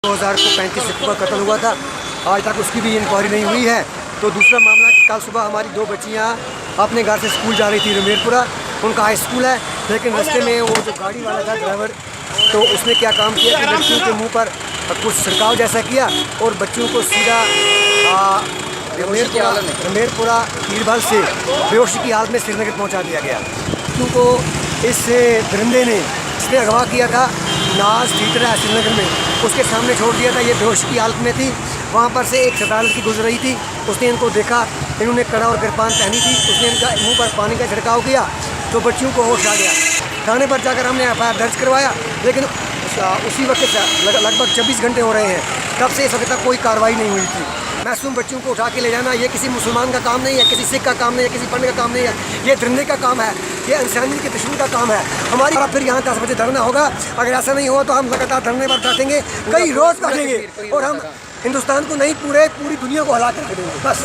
2035 अक्टूबर कत्ल हुआ था, आज तक उसकी भी इंक्वायरी नहीं हुई है। तो दूसरा मामला कि कल सुबह हमारी दो बच्चियाँ अपने घर से स्कूल जा रही थी, रमेरपुरा उनका हाई स्कूल है, लेकिन रास्ते में वो जो गाड़ी वाला था ड्राइवर, तो उसने क्या काम किया कि लड़कियों के मुंह पर कुछ छिड़काव जैसा किया और बच्चियों को सीधा रमेरपुरा पीरभल से बेहोशी की हालत में श्रीनगर पहुँचा दिया गया। क्योंकि इस दरिंदे ने इसने अगवा किया था नाज थिएटर है श्रीनगर में, उसके सामने छोड़ दिया था। ये बेहोश की हालत में थी, वहाँ पर से एक 17 लड़की गुजर रही थी, उसने इनको देखा, इन्होंने कड़ा और गिरपान पहनी थी, उसने इनका मुंह पर पानी का छिड़काव किया तो बच्चियों को होश आ गया। थाने पर जाकर हमने FIR दर्ज करवाया, लेकिन उसी वक्त लगभग 24 घंटे हो रहे हैं, तब से इस वक्त तक कोई कार्रवाई नहीं हुई थी। मासूम बच्चों को उठा के ले जाना ये किसी मुसलमान का काम नहीं है, किसी सिख का काम नहीं है, किसी पंडित का काम नहीं है, ये दरिंदे का काम है, ये इंसानियत के दुश्मन का काम है। हमारी फिर यहाँ 10 बजे धरना होगा, अगर ऐसा नहीं हुआ तो हम लगातार धरने पर बैठेंगे, कई रोज बैठेंगे और हम हिंदुस्तान को नहीं पूरी दुनिया को हिला कर देंगे बस।